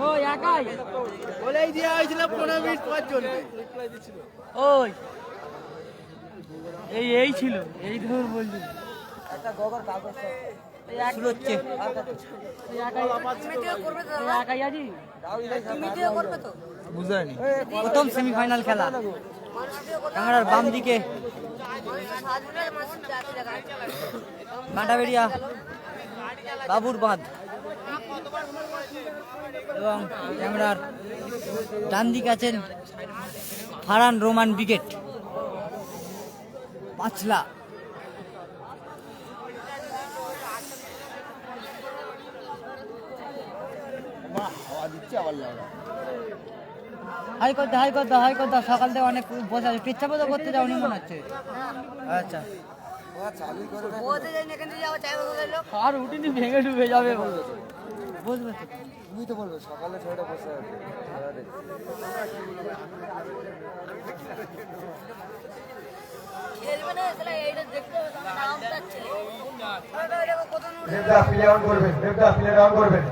ও একাই বলেই দেওয়া হয়েছিল 15 মিনিট পর চলবে। ওই এই ছিল এই ধর বললি একটা গোবর কাগজ শুরু হচ্ছে একাই আছি বুঝলেন প্রথম সেমিফাইনাল খেলা কাঁকড়ার বাম দিকে কাঁটাবেড়িয়া বাবুর বাঁধ এবং ক্যামেরার ডান দিকে আছেন ফারান রোমান ব্রিগেড পাঁচলা হাওয়া দিচ্ছে আবার লাগা। হাই করতে সকাল থেকে অনেক বসে আছে পেচ্ছাপো তো করতে যাওনি মনে হচ্ছে আচ্ছা আর উঠিনি ভেঙে ডুবে যাবে বুঝবে তো তুমি তো বলবে সকালে ছেলেটা বসে আছে দেবদা প্লে অন করবেন, দেবদা প্লে অন করবেন।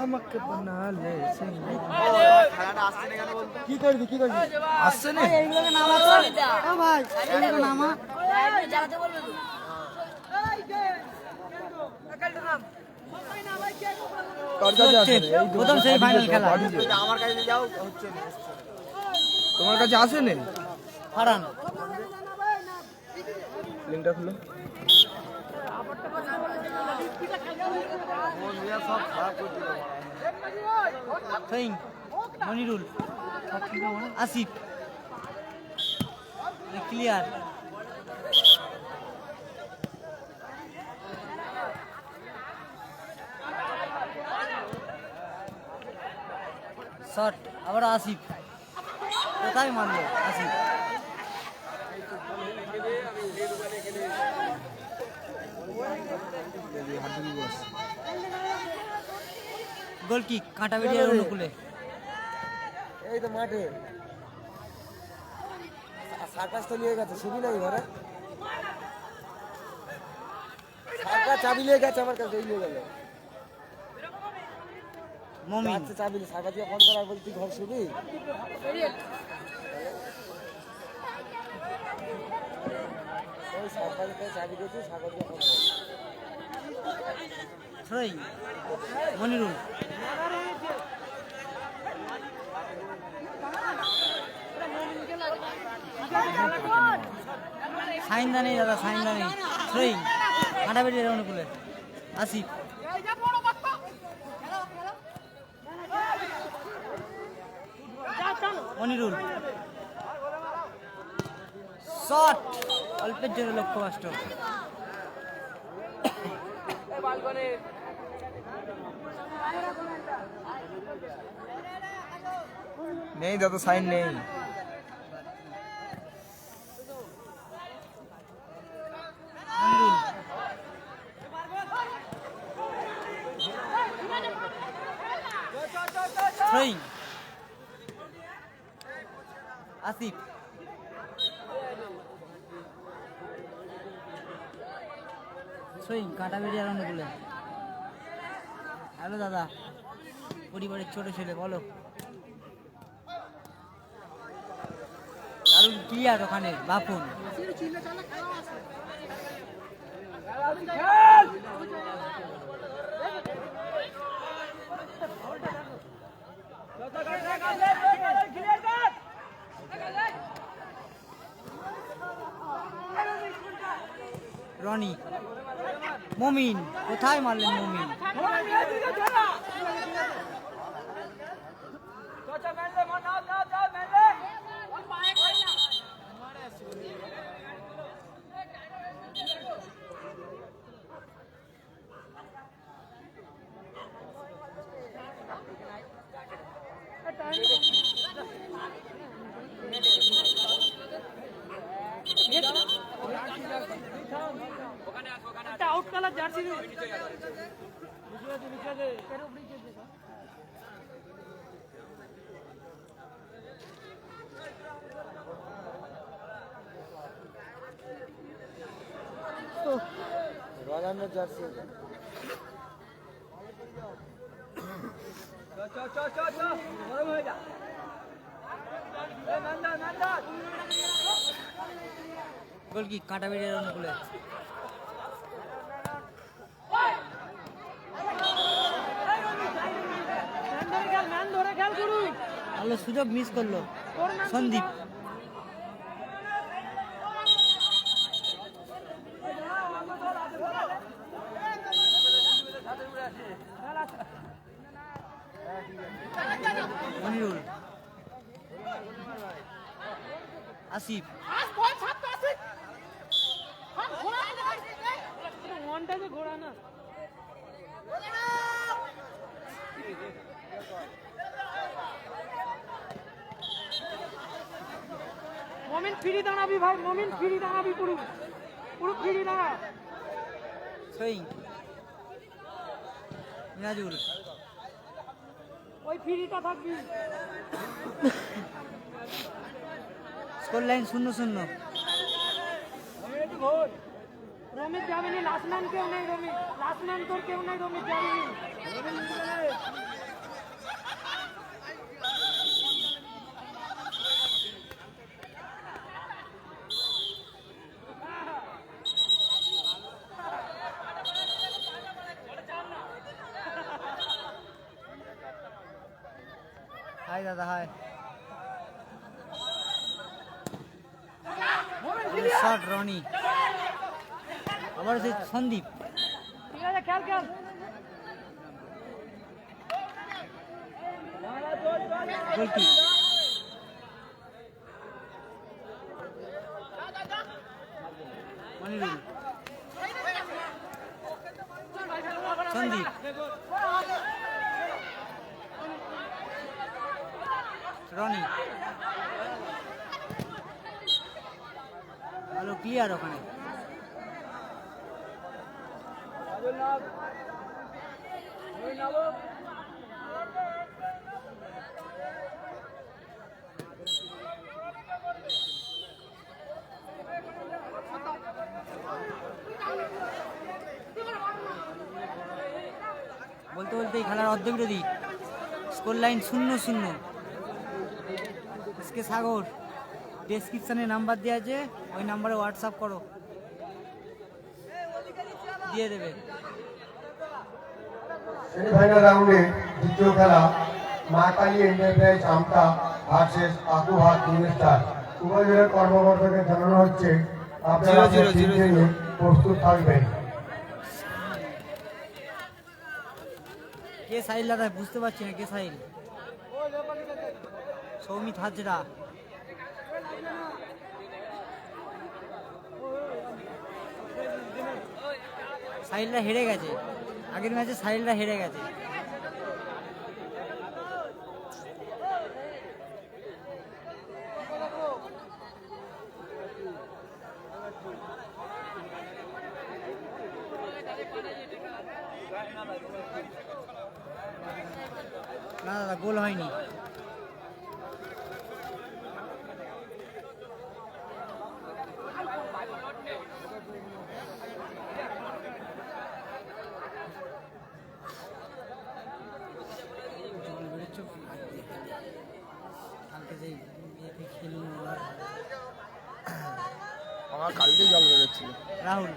আমাকে বানালে কি করবি আসছে না এইগুলোকে নামা তো ও ভাই এইগুলো নামা প্রথম সেমিফাইনাল খেলা আমার কাছে যাও হচ্ছে না। তোমার কাছে আসে নে ফারান লিঙ্কটা খুলো ফেইং মনিরুল আসিফ ক্লিয়ার শট আবার আসিফ কোথায় মারলো আসিফ গোল কিক কাঁটা বেরিয়ে অনুকূলে এই তো মাঠে সার্কাস তো নিয়ে গেছে ছবি নাই ঘরে সার্কাস চাবি নিয়ে গেছে আমার কাছে এই নিয়ে গেল মমিন আচ্ছা চাবি সার্কাস দিয়ে ফোন করার বলছি ঘর ছবি ওই সার্কাসকে চাবি দিয়েছি সার্কাস দিয়ে ফোন করে থ্রোই মনিরুল সাইন্দা নেই দাদা সাইন্দা নেই থ্রোই কাঁটা বেরিয়ে অনুকূলে আসিফ মনিরুল শট অল্পের জন্য লক্ষ্যভ্রষ্ট নেই দাদা সাইন নেই মনিরুল থ্রোয়িং আসিফ থ্রোয়িং কাঁটা বেরিয়ে অনুকূলে হ্যালো দাদা পরিবারের ছোট ছেলে বলো দারুণ ক্লিয়ার ওখানে বাপুন রনি মমিন কোথায় মারলেন মমিন আউট কালার জার্সি রনি বাগানের জার্সি গোল কি কাঁটা বেরিয়ে অনুকূলে ভালো সুযোগ মিস করলো সন্দীপ। মনিরুল আসিফ मोमिन फ्री दाঁড়াবি ভাই मोमिन फ्री দাঁড়াবি পুরো পুরো फ्री দাঁড়া সই মিরাজুল ওই ফ্রিটা থাকবি স্কোর লাইন 0-0 রমিত যাবেনি লাস্ট ম্যান কেউ নেই রমিত লাস্ট ম্যান তোর কেউ নেই রমিত যাবেনি হাই দাদা হাই শট রনি আবার সেই সন্দীপ ঠিক আছে খেল খেল গোলকি মনিরুল সন্দীপ রনি ভালো ক্লিয়ার ওখানে বলতে বলতে এই খেলার অর্ধ বিরোধী স্কোর লাইন 0-0 এসকে সাগর ডেসক্রিপশনে নাম্বার দেওয়া আছে ওই নাম্বারে হোয়াটসঅ্যাপ করো দিয়ে দেবে। সেমিফাইনাল রাউন্ডে দ্বিতীয় খেলা মা কালী এন্টারপ্রাইজ আমতা ভার্সেস আকুহাট ইনভেস্টার। উভয় দলের কর্মকর্তাকে জানানো হচ্ছে আপনারা আপনার টিমকে নিয়ে প্রস্তুত থাকবেন। কে সাহিল দাদা বুঝতে পারছি না কে সাহিল সৌমিত হাজরা সাহিলরা হেরে গেছে আগের ম্যাচে সাহিলরা হেরে গেছে না দাদা গোল হয়নি আমার কালকে জল বেরোচ্ছিল। রাহুল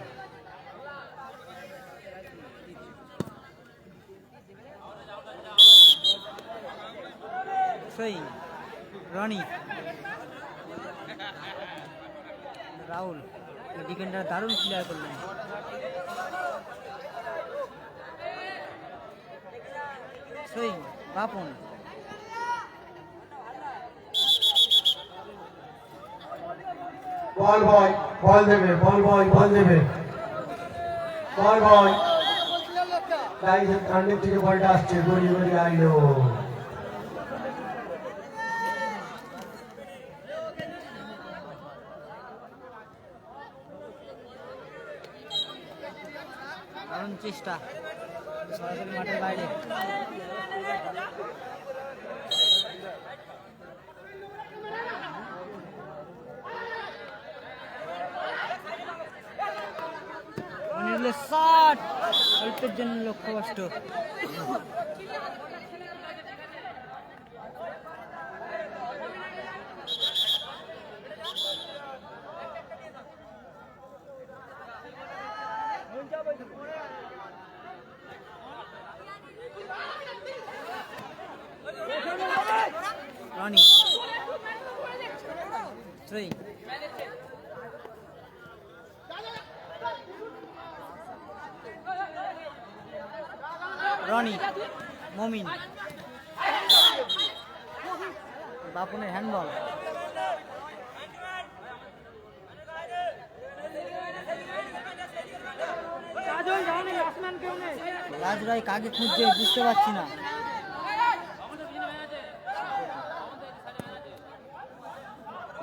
সই রনি রাহুল ডিফেন্ডার দারুণ ক্লিয়ার করলেন সই বাপন বল বয় বল দেবে বল বয় বল দেবে বল বয় লাইনের কান্ডের থেকে বলটা আসছে গড়ি গড়ি আইলো দারুণ চেষ্টা সরাসরি মাঠের বাইরে মনিরুল অনুকূলে 60, অল্পের জন্য লক্ষ্যভ্রষ্ট। রনি থ্রি, রনি মমিন, বাপনের হ্যান্ডবল। কাজল যাওনি, লাস্টম্যান কেউ নেই। রাজ রায় কাকে খুঁজছে বুঝতে পারছি না।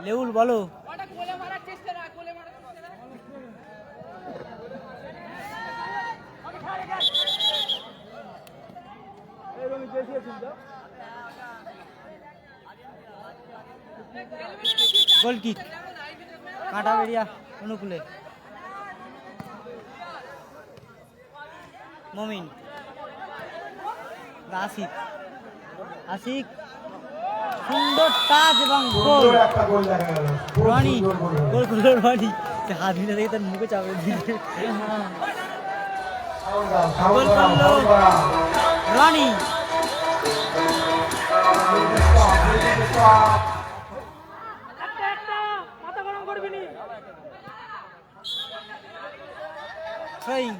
লেউল বলো। গোল কিক, কাঁটা বেরিয়া অনুকূলে। মমিন, আশিক, আশিক সুন্দর টাচ এবং গোল। সুন্দর একটা গোল দেখা গেল। খুব রনি সুন্দর গোল হলো। গোল করলো রনি, হাত মিলে দেখে তার মুখে চাপড়ে দিচ্ছে। সাউন্ড দাও, সাউন্ড গোল করাও, করলো সাউন্ড করাও। রনি। একটা মাথা গরম করবি নি। থ্রোয়িং,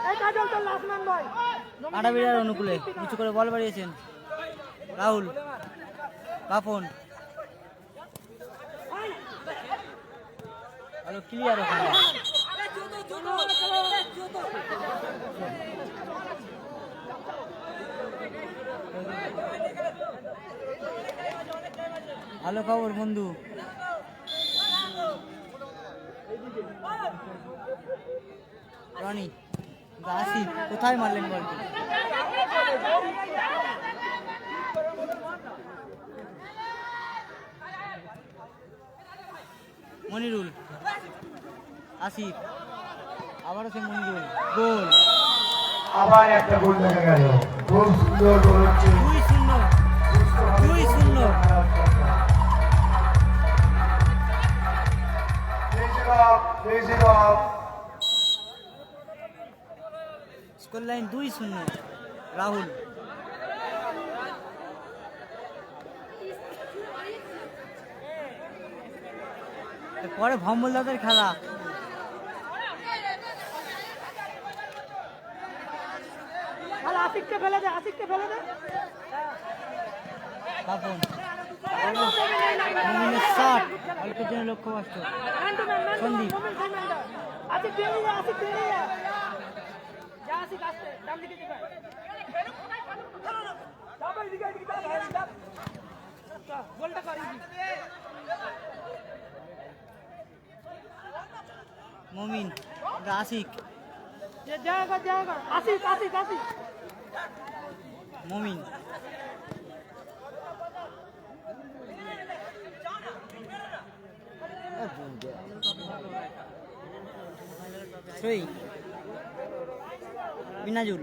এই কাজল তোর লাস্টম্যান ভাই। কাঁটা বেরিয়ার অনুকূলে নিচু করে বল বাড়িয়েছেন রাহুল। বাপন ভালো ক্লিয়ার ওখানে। ভালো খবর বন্ধু। রনি, আসিফ কোথায় মারলেন বলটি? মনিরুল, আসিফ, আবারও সে মনিরুল, গোল। আবার একটা গোল দেখা গেল। খুব সুন্দর গোল হচ্ছে। 2-0, 2-0। Score line 2-0। রাহুল, পরে ভম্বল দাদের খেলা। আর আশিককে ফেলে দে, আশিককে ফেলে দে। বাপন মমিনের 60, অল্পের জন্য লক্ষ্যভ্রষ্ট। Man to man, man to man, Sandip, moment সেই ম্যানটা। আশিক বেরিয়ে যা, আশিক বেরিয়ে যা। যা আশিক আসতে, ডান দিকে দিকে। যাবে এদিকে, এদিকে যা, এদিকে যা। গোলটা কর ইজি। মমিন, আশিক, জায়গা জায়গা, আশিক আশিক আশিক। মমিন, সই, মিনাজুল,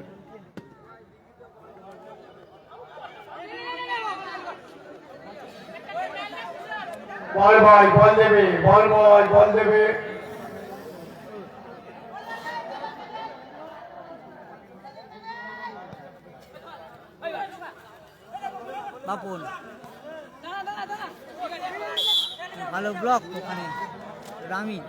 বল বল, বল দেবে, বল বল, বল দেবে। বাপন ভালো ব্লক ওখানে। রামিজ,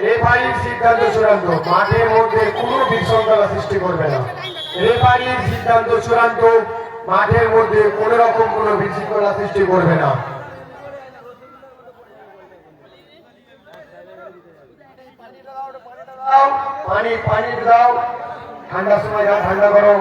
রেফারির সিদ্ধান্ত চূড়ান্ত। মাঠের মধ্যে কোনো বিশৃঙ্খলা সৃষ্টি করবে না। রেফারির সিদ্ধান্ত চূড়ান্ত। মাঠের মধ্যে কোন রকম কোনো বিশৃঙ্খলা সৃষ্টি করবে না। পানি পানি দাও, ঠান্ডার সময় যাও, ঠান্ডা করো।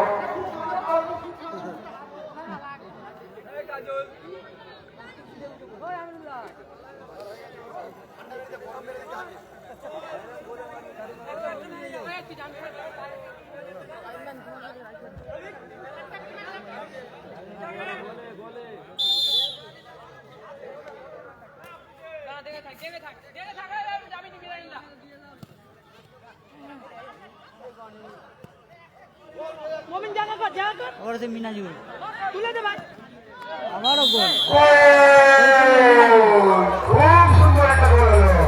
মোমিন জায়গা কর জায়গা কর আবার আছে মিনাজুল, তুলে দে ভাই আবারও গোল। খুব সুন্দর একটা গোল হলো।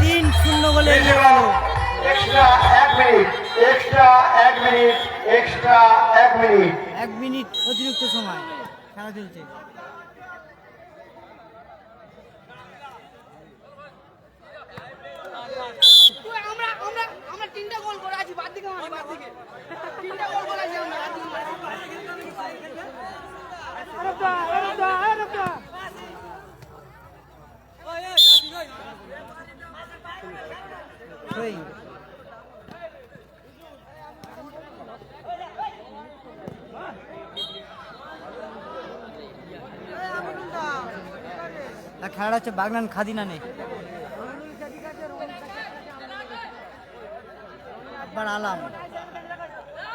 3-0 গোলে এগিয়ে গেল। Extra 1 minute, extra 1 minute, extra 1 minute. 1 minute অতিরিক্ত সময় খেলা চলছে। আমরা তিনটা গোল করে আছি বাদ দিকে বাদ দিকে তিনটা গোল করে আছি আমরা ওই খেলাটা হচ্ছে বাগনান খাদিনানে। একবার আলাম,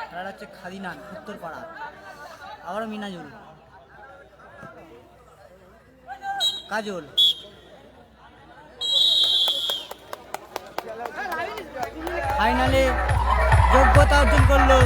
খেলাটা হচ্ছে খাদিনান উত্তরপাড়া। আবারও মিনাজুল, কাজল, ফাইনালে যোগ্যতা অর্জন করলো